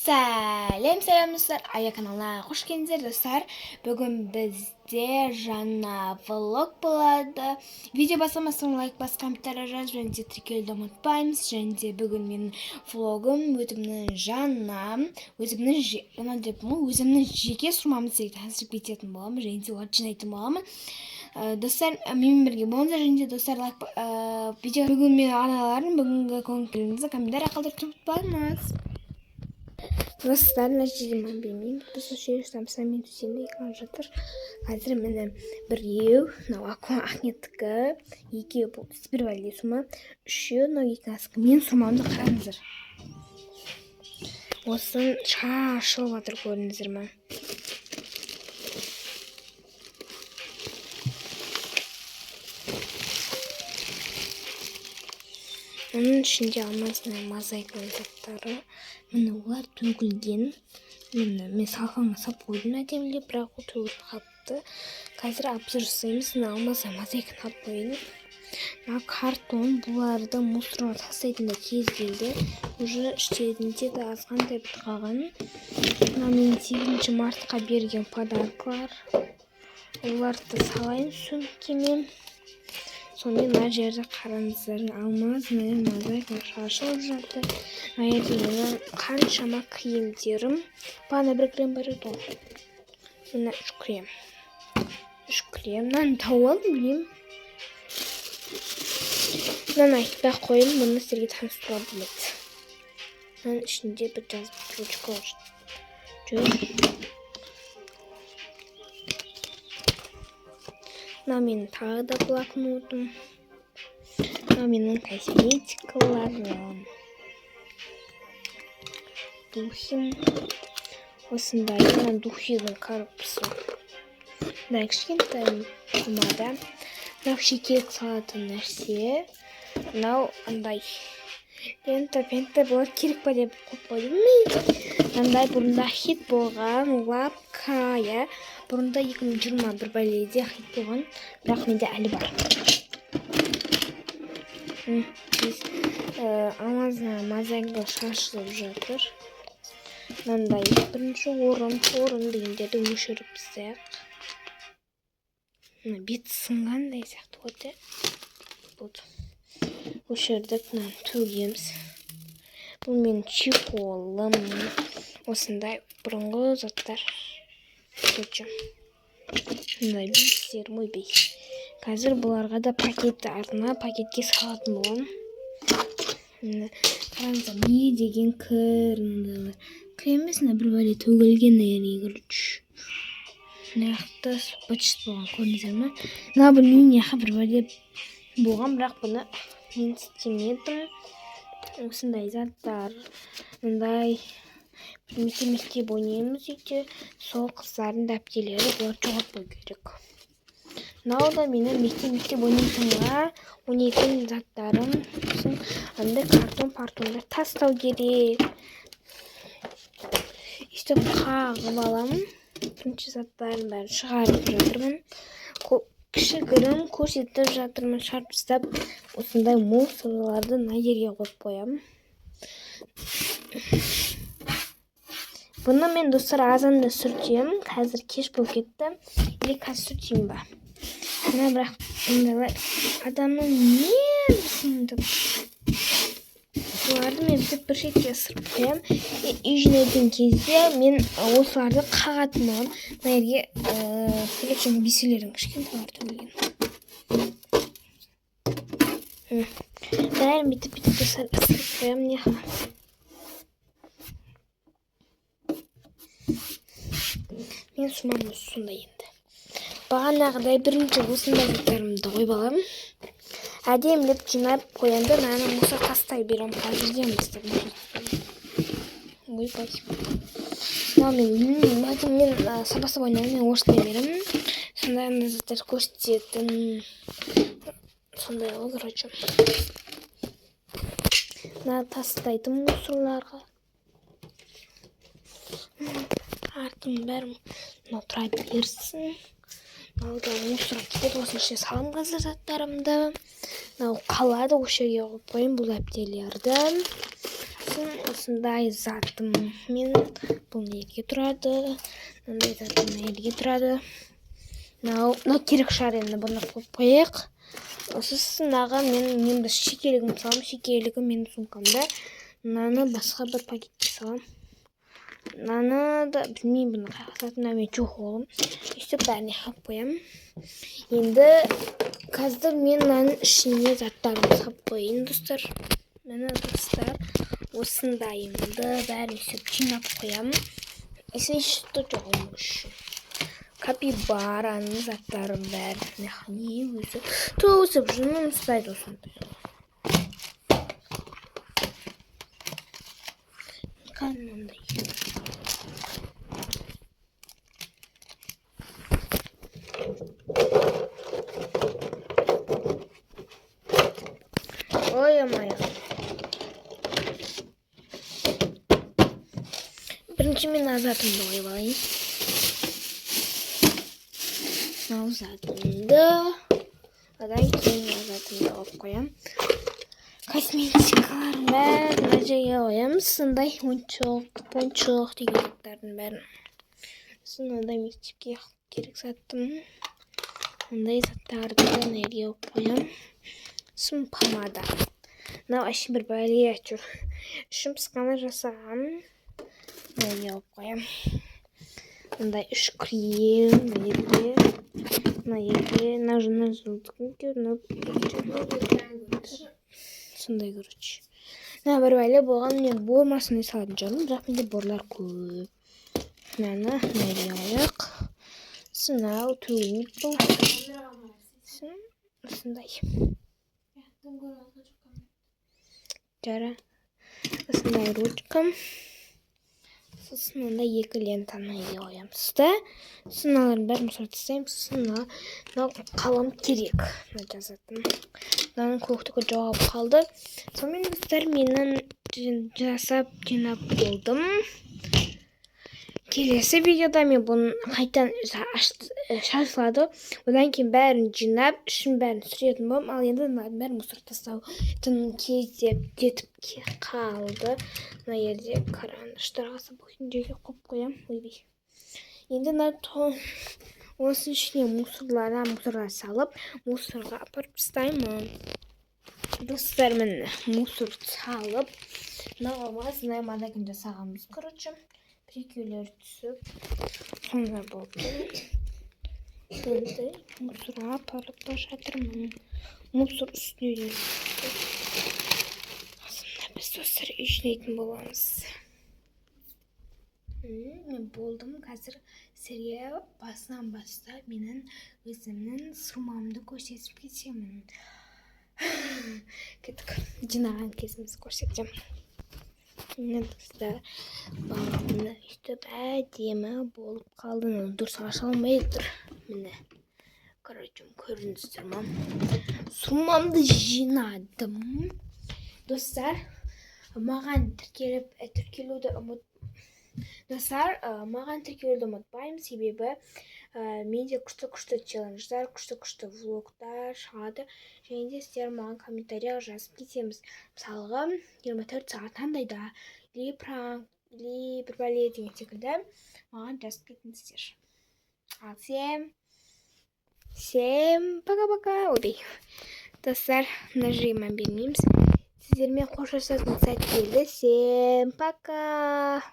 Сәлем достар, Ая каналына қош келдіңіздер достар. Бүгін бізде жаңа влог болады. Видео басамастан лайк бас, комментарий жаз, және де тіркелуді ұмытпаймыз. Және де бүгін менің влогым өзімнің жеке сұрмамды тәсіріп кететін боламын, және де оларды жинайтын боламын. Достар, менімен бірге болыңыздар, және де достар видео бүгін менің аналарым бүгінгі көңіл-күйіңізді комментарий қалдырып ұмытпаңыз. Достар, нәтижемен білмеймін. Біз жерістен мен төсемде екран жатыр. Қазір мені біреу, Ахметтікі, екеу бұл Сібірвәлі сумы, үшеу, екінасық мен сумамды қараңыздар. Осын шашылып жатыр, көріңіздер ме? Оның ішінде алмазының мозаикалық заттары. Міне олар төгілген. Мен салқынға сап қойдым әдемілеп, бірақ ол төгіліп қалыпты. Қазір обзор жасаймыз. Алмазының мозаиканы алып қойдым. Картон, бұларды мусорға тастайтын да кез келді. Уже іштерінде де азғандай бітіп қалған. Мен 8 мартқа берген подаркалар. Оларды салайын сөмкеме. Сонымен мына жерде қараңыздар, алмазының мозаика шашылып жатыр. Мына жерде менің қаншама кремдерім. Бана бір крем бар еді ғой. Мына 3 крем. 3 крем. Мынаны тауып алдым, білемін. Мынаны айтпай қойым, мұны сіздерге таныстыруға болады. Мынаның ішінде бір жазып ручка жүр. Мына менің тағы да блокнотым. Мына менің косметикаларым. Духим. Осындай духидің коробкасы. Мына кішкентай помада. Мынау шекет салатын нәрсе. Мынау андай пента болады, керек па деп қойып қойдым. Мынандай бұрында хит болған лапка, бұрында 2021 бәледе хит болған, бірақ менде әлі бар. Алмазының мозаика шашылып жатыр. Мынандай бірінші орын дегендерді өшіріп тастайық. Бет сынғандай сияқты болды. Өшірдік, мынаны төгеміз. Бұл мен чехолым. Осындай бұрынғы заттар. Мындай бейістер, мой бейіс. Қазір бұларға да пакетке салатын болам. Қараңыздар, не деген кір. Кремес, бір бәле төгілген короче. Нақты бачыт болған, көріңіздер ме? Бұл неге бір бәле болған, бірақ бұны мен істемедім. Осындай заттар, мындай мектеп ойнаймыз үйде, сол қыздардың дәптерлері, бұлар жоғалтпау керек. Мынау да менің мектеп ойнайтын заттарым. Андай картон-партондар тастау керек. Өйстіп қағып аламын. Бірінші заттарын бәрін шығарып жатырмын. Кішігірім көрсетіп жатырмын, шарп ұстап. Осындай мусорларды мына жерге қойып қоямын. Бұны мен достар азанда сүртем. Қазір кеш болып кетті. Или қазір сүртейін ба? Мына бірақ адамның не білсін. Оларды мен бір шетке ысырып қоям. Үй жинайтын кезде мен осыларды қағатын болам. Мына жерге бейселердің кішкентайлар төгілген. Бәрін бүйтіп достар ысырып қоям. Не қала? Мен сумам сондай енді. Бағанағыдай бірінші осындай заттарымды қойып аламын. Әдемілеп жинап қоянды, мені мұса тастай берем. Қазірден бастап. Ойбай. Мен сабасы ойнаймын, мен орыстай берем. Сондай заттар көрсететін. Сондай ол, короче. Тастайтын мусорларға. Артын бәрім тұра берсін. Мынау мусорға кетеді, осының ішіне салам қазір заттарымды. Мынау қалады, осы жерге қойып қойым бұл әптелерді. осындай затым мен бұл неге тұрады, мынандай затым неге тұрады. Мынау керек шығар, енді бұны қойып қояйық. Осы сынаға мен бір шекелігім салам. Шекелігім менің сумкамда. Мынаны басқа бір пакетке салам. Мынаны да білмеймін, бұны қайға салатынына мен жоқ оғым. Өйстіп бәріне қап қоям. Енді қазір мен мынаның ішіне заттарымды салып қояйын, достар. Міне достар, осындайымды бәрін өйстіп жинап қоям. Есте жоғым үшін. Капибараның заттарын бәрін не өзі тосып жынын ұстайды осындай. Қанымдай. Ой, амай. Бірінші мен азатымды ойып алайын. Азатымды. Одан кейін азатымды ойып қоям. Косметикалар бәрін мына жерге қоямыз. Сондай пончок деген заттардың бәрін. Сондай мектепке керек заттым. Ондай заттарды мына жерге қойып қоям. Сын помада. Мынау әшейін бір бәле жүр. Ішім пысқаны жасаған. Мына жерге қойып қоям. Мындай 3 крем мына жерге. Мына жына жылдық. Сондай, короче. Мына бір бәле болған, мен болмасын салатын жаным, бірақ менде борлар көп. Мынаны мына жерге қояйық. Сынау төгілмейді бұл. Осындай. Жара. Осындай ручкам. Сосын онда 2 лентаны қоямыз да. Сыналарын бәрін сұртыстаймыз. Сына қалам керек. Жазатын. Мынаның көктігі жоғалып қалды. Сонымен достар, менің жасап жинап болдым. Келесі видеода мен бұны қайтан шашылады. Одан кейін бәрін жинап, ішін бәрін сүретін болым. Ал енді бәрін мұсыр тастаудың кезде жетіп қалды. Мына жерде қараныштарға сабақтың жерге қойып қоям. Енді осының ішіне мусорға салып, мусорға апарып тастаймын. Достар, міне мусор салып, мына мадагін жасағанбыз, короче. Прикейлер түсіп, сонда болды. Енді мусорға апарып жатырмын. Мусор үстіне. Сонда біз достар үйшінейтін боламыз. Мен болдым. Қазір сізге басынан бастап менің өзімнің сұрмамды көрсетіп кетемін. Кеттік. Жинаған кезімізді көрсетем. Міне достар, балғымды үйтіп әдемі болып қалды. Дұрыс аша алмай тұр. Міне. Короче, көрдіңіздер ма? Сұрмамды жинадым. Достар, маған тіркелуді ұмытпаймын, себебі менде күшті челлендждар, күшті влогтар шығады. Және де сіздер маған комментарияға жазып кетеміз. Мысалға 24 сағат андайда, ли пранк, ли бір бәле деген секілді маған жазып кетіңіздер. Ал всем пока-пока. Достар, нажимаем бермейміз. Сіздермен қоштасатын сәт келді. Всем пока.